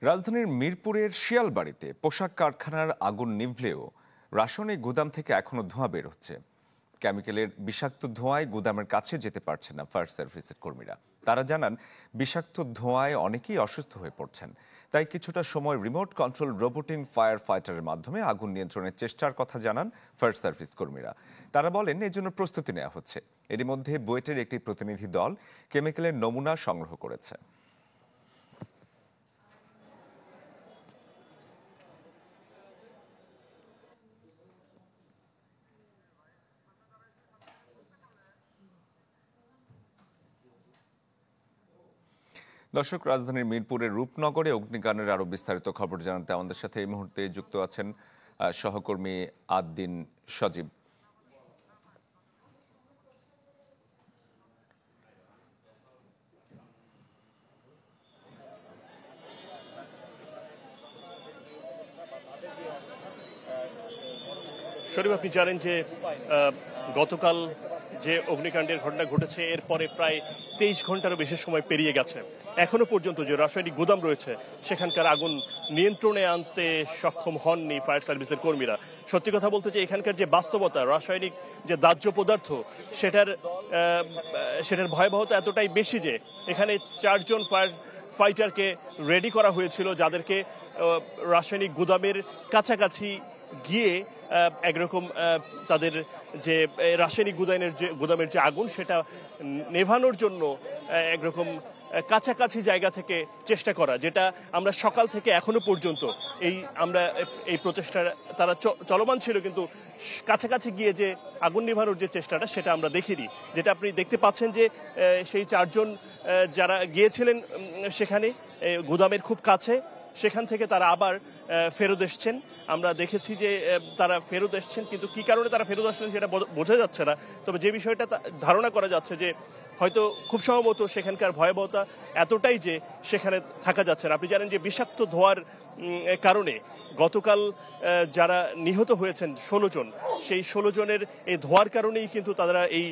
রাজধানীর মিরপুরের শিয়ালবাড়িতে পোশাক কারখানার আগুন নিভলেও রাসায়নিক গুদাম থেকে এখনো ধোঁয়া বের হচ্ছে। কেমিক্যালের বিষাক্ত ধোঁয়ায় গুদামের কাছে যেতে পারছে না ফায়ার সার্ভিসের কর্মীরা। তারা জানান, বিষাক্ত ধোঁয়ায় অনেকেই অসুস্থ হয়ে পড়ছেন। তাই কিছুটা সময় রিমোট কন্ট্রোল রোবোটিং ফায়ার ফাইটারের মাধ্যমে আগুন নিয়ন্ত্রণের চেষ্টার কথা জানান ফায়ার সার্ভিস কর্মীরা। তারা বলেন, এর জন্য প্রস্তুতি নেওয়া হচ্ছে। এরই মধ্যে বুয়েটের একটি প্রতিনিধি দল কেমিক্যালের নমুনা সংগ্রহ করেছে। দর্শক, রাজধানীর মিরপুরের রূপনগরে অগ্নিকাণ্ডের আরো বিস্তারিত খবর জানাতে আমাদের সাথে এই মুহূর্তে যুক্ত আছেন সহকর্মী আদ্দিন সজীব। শরীফ, আপনি জানেন যে গতকাল যে অগ্নিকাণ্ডের ঘটনা ঘটেছে এরপরে প্রায় 23 ঘন্টারও বেশি সময় পেরিয়ে গেছে। এখনো পর্যন্ত যে রাসায়নিক গুদাম রয়েছে সেখানকার আগুন নিয়ন্ত্রণে আনতে সক্ষম হননি ফায়ার সার্ভিসের কর্মীরা। সত্যি কথা বলতে যে এখানকার যে বাস্তবতা, রাসায়নিক যে দাহ্য পদার্থ সেটার ভয়াবহতা এতটাই বেশি যে এখানে 4 জন ফায়ার ফাইটারকে রেডি করা হয়েছিল, যাদেরকে রাসায়নিক গুদামের কাছাকাছি গিয়ে একরকম তাদের যে রাসায়নিক গুদামের যে আগুন সেটা নেভানোর জন্য একরকম কাছাকাছি জায়গা থেকে চেষ্টা করা, যেটা আমরা সকাল থেকে এখনো পর্যন্ত এই প্রচেষ্টা তারা চলমান ছিল, কিন্তু কাছাকাছি গিয়ে যে আগুন নেভানোর যে চেষ্টাটা সেটা আমরা দেখিনি। যেটা আপনি দেখতে পাচ্ছেন যে সেই 4 জন যারা গিয়েছিলেন সেখানে গুদামের খুব কাছে, সেখান থেকে তারা আবার ফেরত এসছেন। আমরা দেখেছি যে তারা ফেরত এসছেন, কিন্তু কি কারণে তারা ফেরত আসলেন সেটা বোঝা যাচ্ছে না। তবে যে বিষয়টা ধারণা করা যাচ্ছে যে হয়তো খুব সম্ভবত সেখানকার ভয়াবহতা এতটাই যে সেখানে থাকা যাচ্ছে না। আপনি জানেন যে বিষাক্ত ধোঁয়ার কারণে গতকাল যারা নিহত হয়েছেন 16 জন, সেই 16 জনের এই ধোঁয়ার কারণেই কিন্তু তারা এই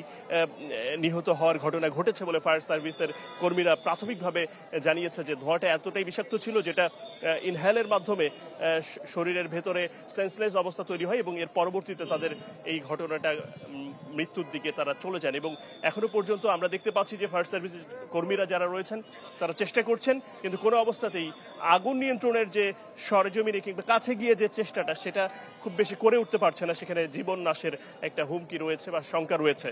নিহত হওয়ার ঘটনা ঘটেছে বলে ফায়ার সার্ভিসের কর্মীরা প্রাথমিকভাবে জানিয়েছে যে ধোঁয়াটা এতটাই বিষাক্ত ছিল যেটা ইনহেলের মাধ্যমে শরীরের ভেতরে সেন্সলেস অবস্থা তৈরি হয় এবং এর পরবর্তীতে তাদের এই ঘটনাটা মৃত্যুর দিকে তারা চলে যান। এবং এখনো পর্যন্ত আমরা দেখতে পাচ্ছি যে ফায়ার সার্ভিসের কর্মীরা যারা রয়েছেন তারা চেষ্টা করছেন, কিন্তু কোনো অবস্থাতেই আগুন নিয়ন্ত্রণের যে সরেজমিনে কিংবা কাছে গিয়ে যে চেষ্টাটা সেটা খুব বেশি করে উঠতে পারছে না। সেখানে জীবন নাশের একটা হুমকি রয়েছে বা শঙ্কা রয়েছে।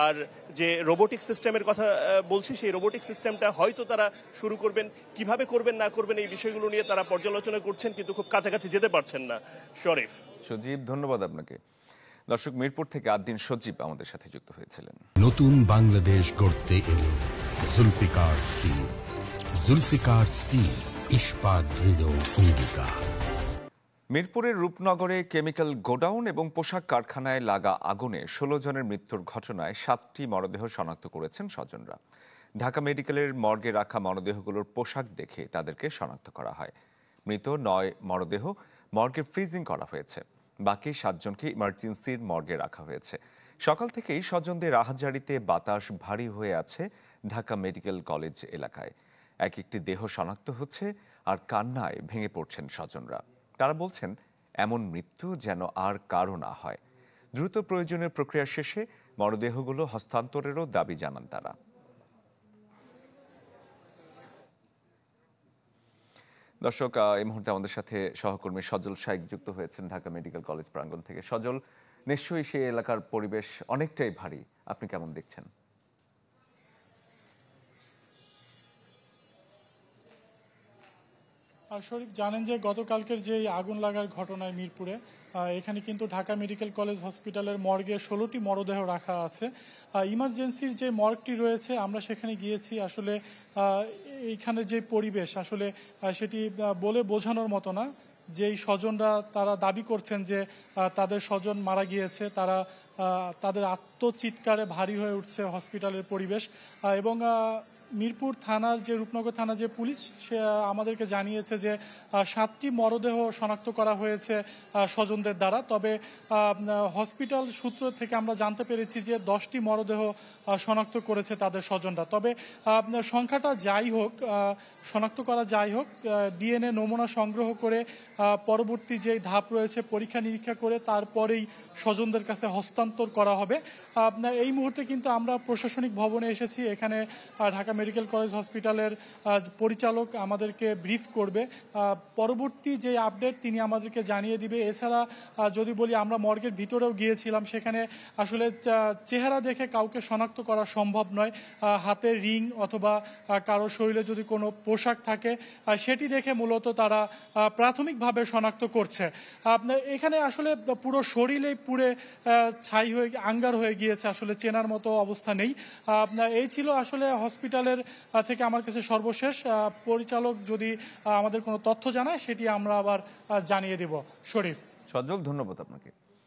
আর যে রোবোটিক সিস্টেমের কথা বলছি, সেই রোবোটিক সিস্টেমটা হয়তো তারা শুরু করবেন, কিভাবে করবেন না করবেন এই বিষয়গুলো নিয়ে তারা পর্যালোচনা করছেন, কিন্তু খুব কাছাকাছি যেতে পারছেন না। শরীফ। সজীব, ধন্যবাদ আপনাকে। দর্শক, মিরপুর থেকে আদ্দিন সজীব আমাদের সাথে যুক্ত হয়েছিলেন। নতুন বাংলাদেশ গড়তে এলো জুলফিকার স্টিল। জুলফিকার স্টিল, ইস্পাত দৃঢ় অঙ্গীকার। মিরপুরের রূপনগরে কেমিক্যাল গোডাউন এবং পোশাক কারখানায় লাগা আগুনে 16 জনের মৃত্যুর ঘটনায় 7টি মরদেহ শনাক্ত করেছেন স্বজনরা। ঢাকা মেডিকেলের মর্গে রাখা মরদেহগুলোর পোশাক দেখে তাদেরকে শনাক্ত করা হয়। মৃত 9 মরদেহ মর্গে ফ্রিজিং করা হয়েছে। বাকি 7 জনকে ইমার্জেন্সির মর্গে রাখা হয়েছে। সকাল থেকেই স্বজনদের আহাজারিতে বাতাস ভারী হয়ে আছে ঢাকা মেডিকেল কলেজ এলাকায়। এক একটি দেহ শনাক্ত হচ্ছে আর কান্নায় ভেঙে পড়ছেন স্বজনরা। তারা বলছেন, এমন মৃত্যু যেন আর কারো না হয়। দ্রুত প্রয়োজনীয় প্রক্রিয়া শেষে মরদেহগুলো হস্তান্তরেরও দাবি জানান তারা। দর্শক, এই মুহূর্তে আমাদের সাথে সহকর্মী সজল শাইক যুক্ত হয়েছেন ঢাকা মেডিকেল কলেজ প্রাঙ্গণ থেকে। সজল, নিশ্চয়ই সেই এলাকার পরিবেশ অনেকটাই ভারী, আপনি কেমন দেখছেন? শরীফ, জানেন যে গতকালকের যে আগুন লাগার ঘটনায় মিরপুরে এখানে কিন্তু ঢাকা মেডিকেল কলেজ হসপিটালের মর্গে 16টি মরদেহ রাখা আছে। ইমার্জেন্সির যে মর্গটি রয়েছে আমরা সেখানে গিয়েছি। আসলে এইখানের যে পরিবেশ আসলে সেটি বলে বোঝানোর মতো না। যেই স্বজনরা তারা দাবি করছেন যে তাদের স্বজন মারা গিয়েছে, তাদের আত্মচিৎকারে ভারী হয়ে উঠছে হসপিটালের পরিবেশ। এবং মিরপুর থানার যে রূপনগর থানা যে পুলিশ সে আমাদেরকে জানিয়েছে যে 7টি মরদেহ শনাক্ত করা হয়েছে স্বজনদের দ্বারা। তবে হসপিটাল সূত্র থেকে আমরা জানতে পেরেছি যে 10টি মরদেহ শনাক্ত করেছে তাদের স্বজনরা। তবে সংখ্যাটা যাই হোক, শনাক্ত করা যাই হোক, ডিএনএ নমুনা সংগ্রহ করে পরবর্তী যে ধাপ রয়েছে পরীক্ষা নিরীক্ষা করে তারপরেই স্বজনদের কাছে হস্তান্তর করা হবে। এই মুহূর্তে কিন্তু আমরা প্রশাসনিক ভবনে এসেছি। এখানে ঢাকা মেডিকেল কলেজ হসপিটালের পরিচালক আমাদেরকে ব্রিফ করবে, পরবর্তী যে আপডেট তিনি আমাদেরকে জানিয়ে দিবে। এছাড়া যদি বলি, আমরা মর্গের ভিতরেও গিয়েছিলাম, সেখানে আসলে চেহারা দেখে কাউকে শনাক্ত করা সম্ভব নয়। হাতে রিং অথবা কারো শরীরে যদি কোনো পোশাক থাকে সেটি দেখে মূলত তারা প্রাথমিকভাবে শনাক্ত করছে। এখানে আসলে পুরো শরীরেই পুড়ে ছাই হয়ে আঙ্গার হয়ে গিয়েছে, আসলে চেনার মতো অবস্থা নেই। এই ছিল আসলে হসপিটালের থেকে আমার কাছে সর্বশেষ। পরিচালক যদি আমাদের কোনো তথ্য জানায় সেটি আমরা আবার জানিয়ে দেব। শরীফ। সজল, ধন্যবাদ আপনাকে।